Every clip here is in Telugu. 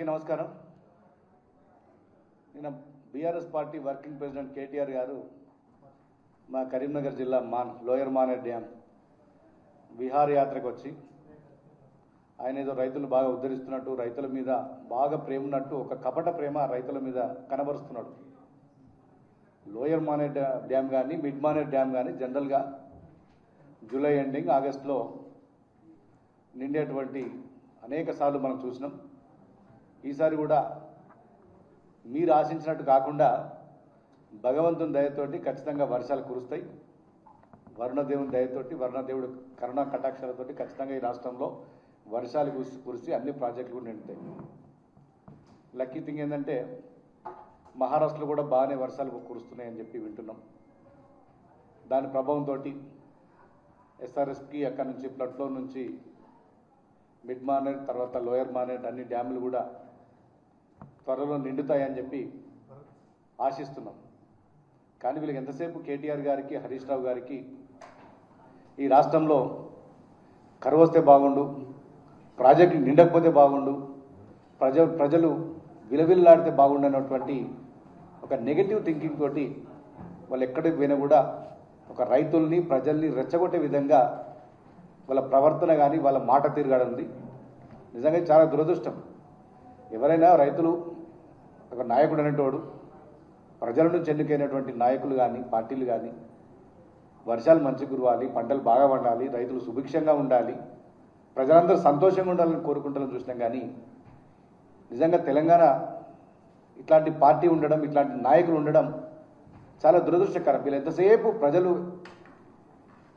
అందరికీ నమస్కారం. నిన్న BRS party working president KTR గారు మా కరీంనగర్ జిల్లా లోయర్ మానేర్ డ్యామ్ విహారయాత్రకు వచ్చి ఆయన ఏదో రైతులు బాగా ఉద్ధరిస్తున్నట్టు, రైతుల మీద బాగా ప్రేమ ఉన్నట్టు ఒక కపట ప్రేమ రైతుల మీద కనబరుస్తున్నాడు. లోయర్ మానేర్ డ్యామ్ కానీ మిడ్ మానేర్ డ్యామ్ కానీ జనరల్గా జూలై ఎండింగ్ ఆగస్టులో నిండేటువంటి అనేక సార్లు మనం చూసినాం. ఈసారి కూడా మీరు ఆశించినట్టు కాకుండా భగవంతుని దయతోటి ఖచ్చితంగా వర్షాలు కురుస్తాయి. వరుణదేవుని దయతోటి, వరుణదేవుడు కరుణా కటాక్షాలతోటి ఖచ్చితంగా ఈ రాష్ట్రంలో వర్షాలు కురిసి అన్ని ప్రాజెక్టులు కూడా నిండుతాయి. లక్కీ థింగ్ ఏంటంటే మహారాష్ట్రలో కూడా బాగానే వర్షాలు కురుస్తున్నాయని చెప్పి వింటున్నాం. దాని ప్రభావంతో ఎస్ఆర్ఎస్కి అక్కడి నుంచి ఫ్లడ్ ఫ్లో నుంచి మిడ్ మానేర్ తర్వాత లోయర్ మానేర్ అన్ని డ్యాములు కూడా త్వరలో నిండుతాయని చెప్పి ఆశిస్తున్నాం. కానీ వీళ్ళకి ఎంతసేపు కేటీఆర్ గారికి, హరీష్ రావు గారికి ఈ రాష్ట్రంలో కరువు వస్తే బాగుండు, ప్రాజెక్టులు నిండకపోతే బాగుండు, ప్రజలు విలవిల్లాడితే బాగుండు అన్నటువంటి ఒక నెగటివ్ థింకింగ్ తోటి వాళ్ళు ఎక్కడికి పోయినా కూడా ఒక రైతుల్ని, ప్రజల్ని రెచ్చగొట్టే విధంగా వాళ్ళ ప్రవర్తన కానీ వాళ్ళ మాట తిరగడంది నిజంగా చాలా దురదృష్టం. ఎవరైనా రైతులు ఒక నాయకుడు అనేటోడు, ప్రజల నుంచి ఎన్నికైనటువంటి నాయకులు కానీ పార్టీలు కానీ వర్షాలు మంచి కురవాలి, పంటలు బాగా పండాలి, రైతులు సుభిక్షంగా ఉండాలి, ప్రజలందరూ సంతోషంగా ఉండాలని కోరుకుంటారని చూసినాం. కానీ నిజంగా తెలంగాణ ఇట్లాంటి పార్టీ ఉండడం, ఇట్లాంటి నాయకులు ఉండడం చాలా దురదృష్టకరం. వీళ్ళు ఎంతసేపు ప్రజలు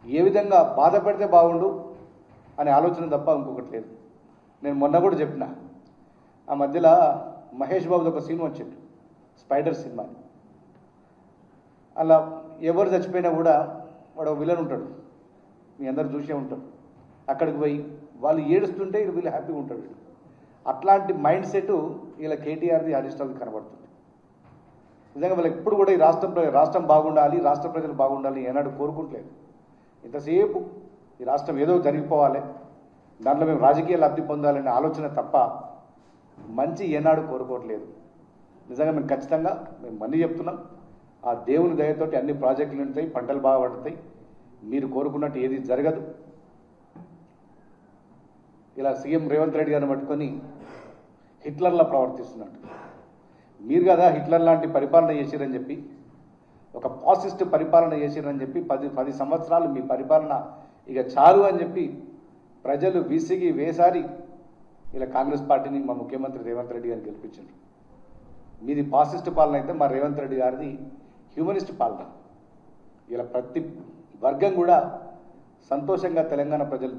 ఏ విధంగా బాధపడితే బాగుండు అనే ఆలోచన తప్ప ఇంకొకటి లేదు. నేను మొన్న కూడా చెప్పిన, ఆ మధ్యలో మహేష్ బాబుది ఒక సినిమా వచ్చింది, స్పైడర్ సినిమా. అలా ఎవరు చచ్చిపోయినా కూడా వాడు విలన్ ఉంటాడు, మీ అందరు చూసే ఉంటారు. అక్కడికి పోయి వాళ్ళు ఏడుస్తుంటే వీళ్ళు హ్యాపీగా ఉంటాడు. అట్లాంటి మైండ్ సెట్ ఇలా కేటీఆర్ది, హరీష్ రావుది కనబడుతుంది. నిజంగా వాళ్ళకి ఎప్పుడు కూడా ఈ రాష్ట్రం బాగుండాలి, రాష్ట్ర ప్రజలు బాగుండాలి ఏనాడు కోరుకుంటలేదు. ఇంతసేపు ఈ రాష్ట్రం ఏదో జరిగిపోవాలి, దాంట్లో మేము రాజకీయ లబ్ధి పొందాలనే ఆలోచన తప్ప మంచి ఏనాడు కోరుకోవట్లేదు. నిజంగా మేము ఖచ్చితంగా మళ్ళీ చెప్తున్నాం, ఆ దేవుని దయతోటి అన్ని ప్రాజెక్టులు ఉంటాయి, పంటలు బాగా పడతాయి. మీరు కోరుకున్నట్టు ఏది జరగదు. ఇలా సీఎం రేవంత్ రెడ్డి గారిని పట్టుకొని హిట్లర్లా ప్రవర్తిస్తున్నట్టు. మీరు కదా హిట్లర్ లాంటి పరిపాలన చేసిరని చెప్పి, ఒక ఫాసిస్ట్ పరిపాలన చేసిరని చెప్పి 10 సంవత్సరాలు మీ పరిపాలన ఇక చాలు అని చెప్పి ప్రజలు విసిగి వేసారి ఇలా కాంగ్రెస్ పార్టీని మా ముఖ్యమంత్రి రేవంత్ రెడ్డి గారిని గెలిపించారు. మీది ఫాసిస్ట్ పాలన అయితే మా రేవంత్ రెడ్డి గారిది హ్యూమనిస్ట్ పాలన. ఇలా ప్రతి వర్గం కూడా సంతోషంగా తెలంగాణ ప్రజలు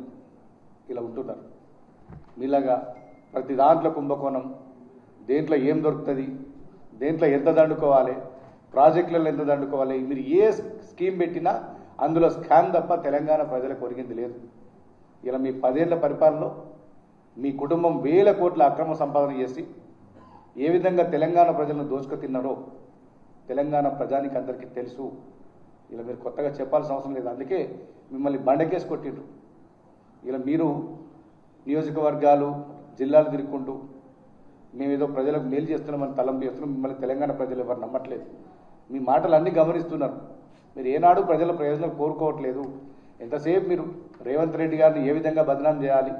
ఇలా ఉంటున్నారు. మీలాగా ప్రతి దాంట్లో కుంభకోణం, దేంట్లో ఏం దొరుకుతుంది, దేంట్లో ఎంత దండుకోవాలి, ప్రాజెక్టులలో ఎంత దండుకోవాలి, మీరు ఏ స్కీమ్ పెట్టినా అందులో స్కామ్ తప్ప తెలంగాణ ప్రజలకు ఒరిగింది లేదు. ఇలా మీ 10 ఏళ్ల పరిపాలనలో మీ కుటుంబం వేల కోట్ల అక్రమ సంపాదన చేసి ఏ విధంగా తెలంగాణ ప్రజలను దోచుకు తిన్నారో తెలంగాణ ప్రజానికి అందరికీ తెలుసు. ఇలా మీరు కొత్తగా చెప్పాల్సిన అవసరం లేదు. అందుకే మిమ్మల్ని బండకేసి కొట్టిండ్రు. ఇలా మీరు నియోజకవర్గాలు, జిల్లాలు తిరుగుకుంటూ మేమేదో ప్రజలకు మేలు చేస్తున్నామని తలంపు చేస్తున్నాం. మిమ్మల్ని తెలంగాణ ప్రజలు ఎవరు నమ్మట్లేదు. మీ మాటలు అన్నీ గమనిస్తున్నారు. మీరు ఏనాడు ప్రజల ప్రయోజనం కోరుకోవట్లేదు. ఎంతసేపు మీరు రేవంత్ రెడ్డి గారిని ఏ విధంగా బదనాం చేయాలి,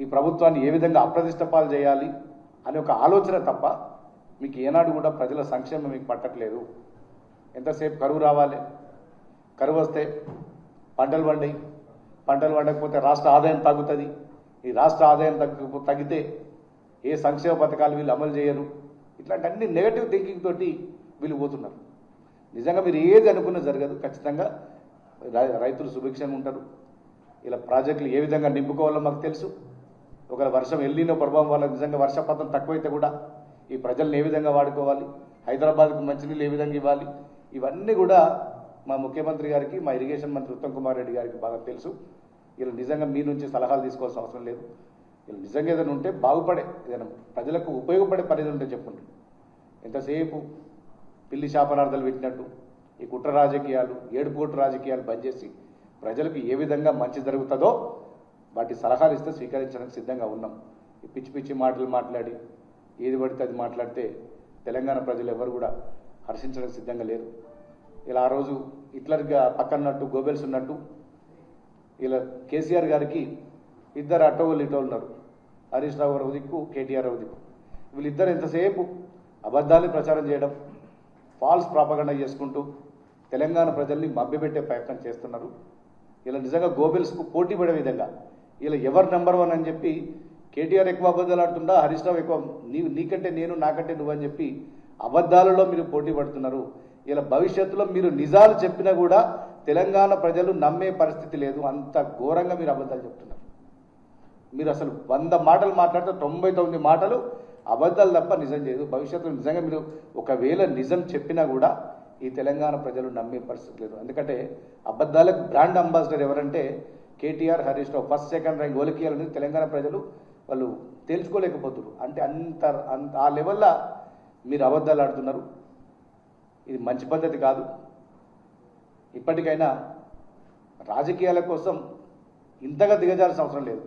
ఈ ప్రభుత్వాన్ని ఏ విధంగా అప్రతిష్ట పాలు చేయాలి అనే ఒక ఆలోచన తప్ప మీకు ఏనాడు కూడా ప్రజల సంక్షేమం మీకు పట్టట్లేదు. ఎంతసేపు కరువు రావాలి, కరువు వస్తే పంటలు పండకపోతే రాష్ట్ర ఆదాయం తగ్గుతుంది, ఈ రాష్ట్ర ఆదాయం తగ్గితే ఏ సంక్షేమ పథకాలు వీళ్ళు అమలు చేయరు. ఇట్లాంటి అన్ని నెగటివ్ థింకింగ్ తోటి వీళ్ళు పోతున్నారు. నిజంగా మీరు ఏది అనుకున్నా జరగదు. ఖచ్చితంగా రైతులు సుభిక్షంగా ఉంటారు. ఇలా ప్రాజెక్టులు ఏ విధంగా నింపుకోవాలో మాకు తెలుసు. ఒకవేళ వర్షం ఎల్లినో ప్రభావం వల్ల నిజంగా వర్షపాతం తక్కువైతే కూడా ఈ ప్రజలను ఏ విధంగా వాడుకోవాలి, హైదరాబాద్కు మంచినీళ్ళు ఏ విధంగా ఇవ్వాలి, ఇవన్నీ కూడా మా ముఖ్యమంత్రి గారికి, మా ఇరిగేషన్ మంత్రి ఉత్తమ్ కుమార్ రెడ్డి గారికి బాగా తెలుసు. ఇలా నిజంగా మీ నుంచి సలహాలు తీసుకోవాల్సిన అవసరం లేదు. ఇలా నిజంగా ఏదైనా ఉంటే బాగుపడే, ఏదైనా ప్రజలకు ఉపయోగపడే పని ఉంటే చెప్పండి. ఎంతసేపు పిల్లి శాపనార్థాలు పెట్టినట్టు ఈ కుట్ర రాజకీయాలు, ఏడుపు కుట్ర రాజకీయాలు బంద్ చేసి ప్రజలకు ఏ విధంగా మంచి జరుగుతుందో వాటి సలహాలు ఇస్తే స్వీకరించడానికి సిద్ధంగా ఉన్నాం. ఈ పిచ్చి పిచ్చి మాటలు మాట్లాడి ఏది పడితే అది మాట్లాడితే తెలంగాణ ప్రజలు ఎవరు కూడా హర్షించడానికి సిద్ధంగా లేరు. ఇలా ఆ రోజు హిట్లర్గా పక్కన్నట్టు గోబెల్స్ ఉన్నట్టు ఇలా కేసీఆర్ గారికి ఇద్దరు అటోలు ఇటోలు ఉన్నారు. హరీష్ రావు గారు దిక్కు, కేటీఆర్ రావు దిక్కు. వీళ్ళిద్దరు ఎంతసేపు అబద్ధాలు ప్రచారం చేయడం, ఫాల్స్ ప్రాపగండా చేసుకుంటూ తెలంగాణ ప్రజల్ని మభ్యపెట్టే ప్రయత్నం చేస్తున్నారు. ఇలా నిజంగా గోబెల్స్కు పోటీ పడే విధంగా ఇలా ఎవరు నెంబర్ 1 అని చెప్పి కేటీఆర్ ఎక్కువ అబద్ధాలు ఆడుతుండా, హరీష్ రావు ఎక్కువ నీకంటే నేను, నాకంటే నువ్వు అని చెప్పి అబద్ధాలలో మీరు పోటీ పడుతున్నారు. ఇలా భవిష్యత్తులో మీరు నిజాలు చెప్పినా కూడా తెలంగాణ ప్రజలు నమ్మే పరిస్థితి లేదు. అంత ఘోరంగా మీరు అబద్ధాలు చెప్తున్నారు. మీరు అసలు 100 మాటలు మాట్లాడితే 99 మాటలు అబద్ధాలు తప్ప నిజం చేయదు. భవిష్యత్తులో నిజంగా మీరు ఒకవేళ నిజం చెప్పినా కూడా ఈ తెలంగాణ ప్రజలు నమ్మే పరిస్థితి లేదు. ఎందుకంటే అబద్ధాలకు బ్రాండ్ అంబాసిడర్ ఎవరంటే KTR, Harish Rao. First second rank ఓలికియాలని Telangana ప్రజలు వాళ్ళు తేల్చుకోలేకపోతున్నారు. అంటే అంత ఆ లెవెల్లో మీరు అబద్ధాలు ఆడుతున్నారు. ఇది మంచి పద్ధతి కాదు. ఇప్పటికైనా రాజకీయాల కోసం ఇంతగా దిగజాల్సిన అవసరం లేదు.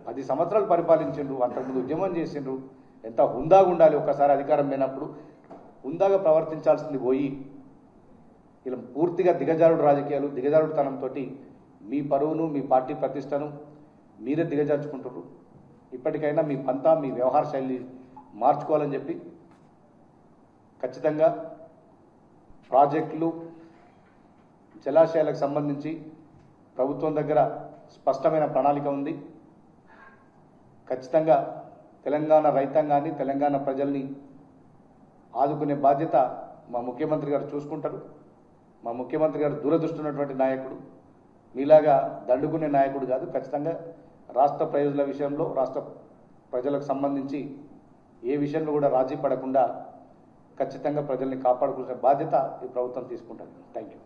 10 సంవత్సరాలు పరిపాలించిండ్రు, అంతకుముందు ఉద్యమం చేసిండ్రు. ఎంత హుందాగా ఉండాలి. ఒక్కసారి అధికారం లేనప్పుడు హుందాగా ప్రవర్తించాల్సింది పోయి ఇలా పూర్తిగా దిగజారుడు రాజకీయాలు, దిగజారుడుతనంతో మీ పరువును, మీ పార్టీ ప్రతిష్టను మీరే దిగజార్చుకుంటున్నారు. ఇప్పటికైనా మీ పంతా, మీ వ్యవహార శైలి మార్చుకోవాలని చెప్పి ఖచ్చితంగా ప్రాజెక్టులు, జలాశయాలకు సంబంధించి ప్రభుత్వం దగ్గర స్పష్టమైన ప్రణాళిక ఉంది. ఖచ్చితంగా తెలంగాణ రైతాంగాన్ని, తెలంగాణ ప్రజల్ని ఆదుకునే బాధ్యత మా ముఖ్యమంత్రి గారు చూసుకుంటారు. మా ముఖ్యమంత్రి గారు దూరదృష్టి ఉన్నటువంటి నాయకుడు, మీలాగా దండుకునే నాయకుడు కాదు. ఖచ్చితంగా రాష్ట్ర ప్రయోజనాల విషయంలో, రాష్ట్ర ప్రజలకు సంబంధించి ఏ విషయంలో కూడా రాజీ పడకుండా ఖచ్చితంగా ప్రజల్ని కాపాడుకునే బాధ్యత ఈ ప్రభుత్వం తీసుకుంటుంది. Thank you.